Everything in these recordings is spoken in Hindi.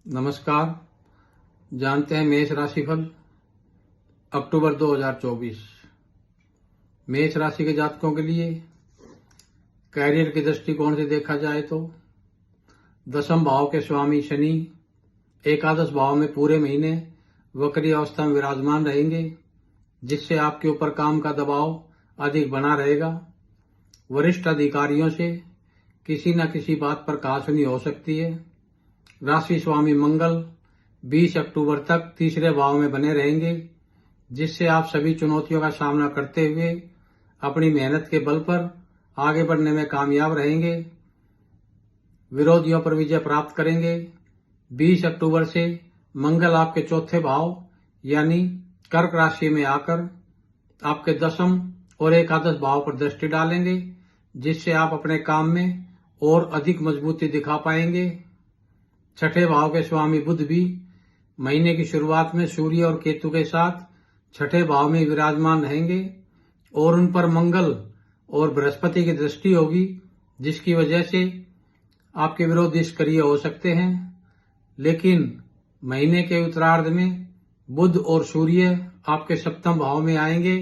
नमस्कार। जानते हैं मेष राशिफल अक्टूबर 2024। मेष राशि के जातकों के लिए कैरियर के दृष्टिकोण से देखा जाए तो दशम भाव के स्वामी शनि एकादश भाव में पूरे महीने वक्री अवस्था में विराजमान रहेंगे, जिससे आपके ऊपर काम का दबाव अधिक बना रहेगा। वरिष्ठ अधिकारियों से किसी न किसी बात पर कहासुनी हो सकती है। राशि स्वामी मंगल 20 अक्टूबर तक तीसरे भाव में बने रहेंगे, जिससे आप सभी चुनौतियों का सामना करते हुए अपनी मेहनत के बल पर आगे बढ़ने में कामयाब रहेंगे। विरोधियों पर विजय प्राप्त करेंगे। 20 अक्टूबर से मंगल आपके चौथे भाव यानी कर्क राशि में आकर आपके दशम और एकादश भाव पर दृष्टि डालेंगे, जिससे आप अपने काम में और अधिक मजबूती दिखा पाएंगे। छठे भाव के स्वामी बुध भी महीने की शुरुआत में सूर्य और केतु के साथ छठे भाव में विराजमान रहेंगे और उन पर मंगल और बृहस्पति की दृष्टि होगी, जिसकी वजह से आपके विरोध निष्क्रिय हो सकते हैं। लेकिन महीने के उत्तरार्ध में बुध और सूर्य आपके सप्तम भाव में आएंगे।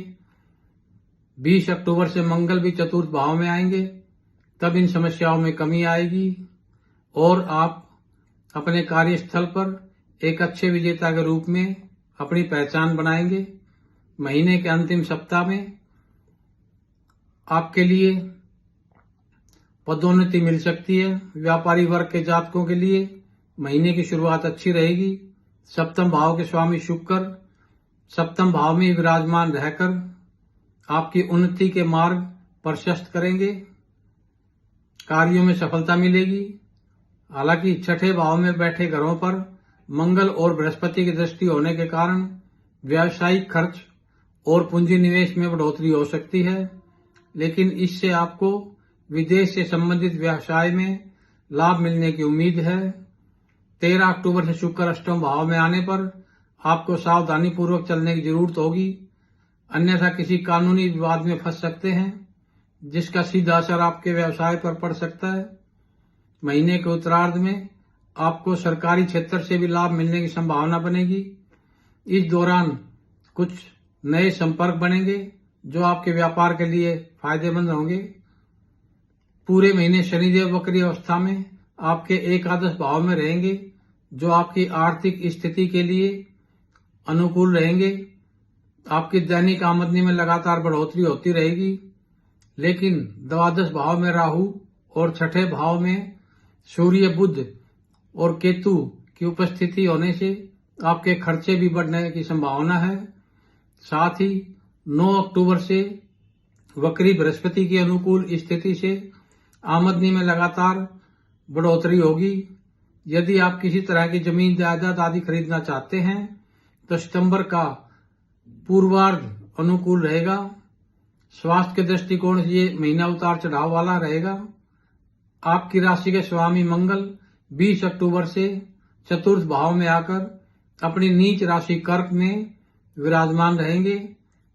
20 अक्टूबर से मंगल भी चतुर्थ भाव में आएंगे, तब इन समस्याओं में कमी आएगी और आप अपने कार्यस्थल पर एक अच्छे विजेता के रूप में अपनी पहचान बनाएंगे। महीने के अंतिम सप्ताह में आपके लिए पदोन्नति मिल सकती है। व्यापारी वर्ग के जातकों के लिए महीने की शुरुआत अच्छी रहेगी। सप्तम भाव के स्वामी शुक्र सप्तम भाव में विराजमान रहकर आपकी उन्नति के मार्ग प्रशस्त करेंगे। कार्यों में सफलता मिलेगी। हालांकि छठे भाव में बैठे ग्रहों पर मंगल और बृहस्पति की दृष्टि होने के कारण व्यावसायिक खर्च और पूंजी निवेश में बढ़ोतरी हो सकती है, लेकिन इससे आपको विदेश से संबंधित व्यवसाय में लाभ मिलने की उम्मीद है। 13 अक्टूबर से शुक्र अष्टम भाव में आने पर आपको सावधानी पूर्वक चलने की जरूरत होगी, अन्यथा किसी कानूनी विवाद में फंस सकते हैं, जिसका सीधा असर आपके व्यवसाय पर पड़ सकता है। महीने के उत्तरार्ध में आपको सरकारी क्षेत्र से भी लाभ मिलने की संभावना बनेगी। इस दौरान कुछ नए संपर्क बनेंगे जो आपके व्यापार के लिए फायदेमंद होंगे। पूरे महीने शनिदेव वक्री अवस्था में आपके एकादश भाव में रहेंगे, जो आपकी आर्थिक स्थिति के लिए अनुकूल रहेंगे। आपकी दैनिक आमदनी में लगातार बढ़ोतरी होती रहेगी, लेकिन द्वादश भाव में राहु और छठे भाव में सूर्य बुध और केतु की उपस्थिति होने से आपके खर्चे भी बढ़ने की संभावना है। साथ ही 9 अक्टूबर से वक्री बृहस्पति की अनुकूल स्थिति से आमदनी में लगातार बढ़ोतरी होगी। यदि आप किसी तरह की जमीन जायदाद आदि खरीदना चाहते हैं तो सितंबर का पूर्वार्ध अनुकूल रहेगा। स्वास्थ्य के दृष्टिकोण से ये महीना उतार चढ़ाव वाला रहेगा। आपकी राशि के स्वामी मंगल 20 अक्टूबर से चतुर्थ भाव में आकर अपनी नीच राशि कर्क में विराजमान रहेंगे,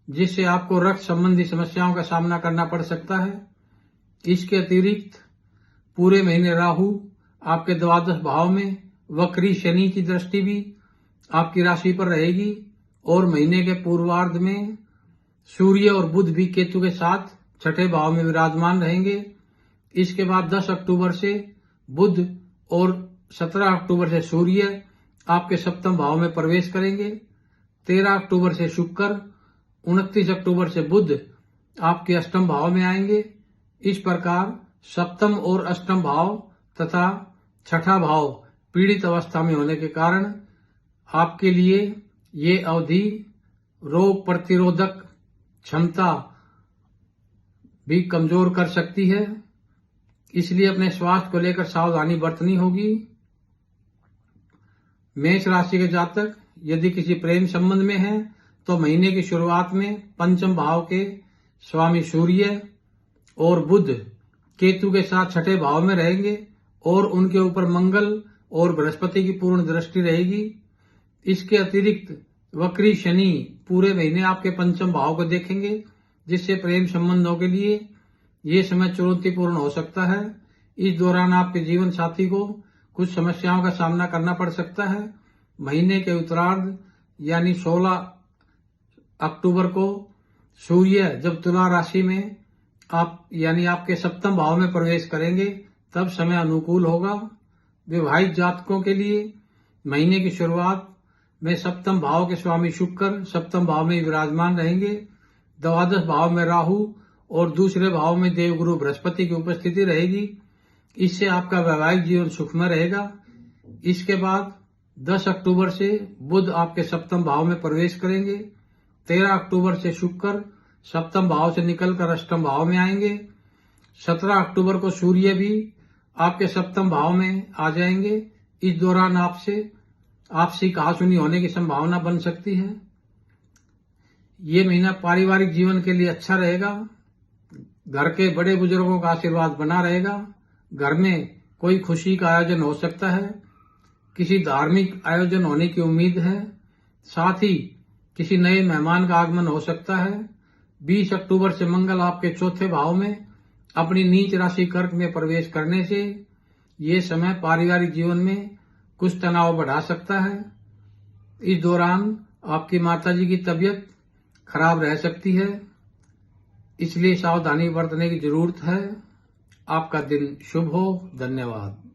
जिससे आपको रक्त संबंधी समस्याओं का सामना करना पड़ सकता है। इसके अतिरिक्त पूरे महीने राहु आपके द्वादश भाव में वक्री शनि की दृष्टि भी आपकी राशि पर रहेगी और महीने के पूर्वार्ध में सूर्य और बुध भी केतु के साथ छठे भाव में विराजमान रहेंगे। इसके बाद 10 अक्टूबर से बुध और 17 अक्टूबर से सूर्य आपके सप्तम भाव में प्रवेश करेंगे। 13 अक्टूबर से शुक्र, 29 अक्टूबर से बुध आपके अष्टम भाव में आएंगे। इस प्रकार सप्तम और अष्टम भाव तथा छठा भाव पीड़ित अवस्था में होने के कारण आपके लिए ये अवधि रोग प्रतिरोधक क्षमता भी कमजोर कर सकती है, इसलिए अपने स्वास्थ्य को लेकर सावधानी बरतनी होगी। मेष राशि के जातक यदि किसी प्रेम संबंध में हैं तो महीने की शुरुआत में पंचम भाव के स्वामी सूर्य और बुध केतु के साथ छठे भाव में रहेंगे और उनके ऊपर मंगल और बृहस्पति की पूर्ण दृष्टि रहेगी। इसके अतिरिक्त वक्री शनि पूरे महीने आपके पंचम भाव को देखेंगे, जिससे प्रेम संबंधों के लिए ये समय चुनौतीपूर्ण हो सकता है। इस दौरान आपके जीवन साथी को कुछ समस्याओं का सामना करना पड़ सकता है। महीने के उत्तरार्ध यानी 16 अक्टूबर को सूर्य जब तुला राशि में आपके सप्तम भाव में प्रवेश करेंगे तब समय अनुकूल होगा। विवाहित जातकों के लिए महीने की शुरुआत में सप्तम भाव के स्वामी शुक्र सप्तम भाव में विराजमान रहेंगे। द्वादश भाव में राहु और दूसरे भाव में देवगुरु बृहस्पति की उपस्थिति रहेगी। इससे आपका वैवाहिक जीवन सुखमय रहेगा। इसके बाद 10 अक्टूबर से बुध आपके सप्तम भाव में प्रवेश करेंगे। 13 अक्टूबर से शुक्र सप्तम भाव से निकलकर अष्टम भाव में आएंगे। 17 अक्टूबर को सूर्य भी आपके सप्तम भाव में आ जाएंगे। इस दौरान आपसी कहासुनी होने की संभावना बन सकती है। ये महीना पारिवारिक जीवन के लिए अच्छा रहेगा। घर के बड़े बुजुर्गों का आशीर्वाद बना रहेगा। घर में कोई खुशी का आयोजन हो सकता है। किसी धार्मिक आयोजन होने की उम्मीद है। साथ ही किसी नए मेहमान का आगमन हो सकता है। 20 अक्टूबर से मंगल आपके चौथे भाव में अपनी नीच राशि कर्क में प्रवेश करने से ये समय पारिवारिक जीवन में कुछ तनाव बढ़ा सकता है। इस दौरान आपकी माताजी की तबीयत खराब रह सकती है, इसलिए सावधानी बरतने की जरूरत है। आपका दिन शुभ हो। धन्यवाद।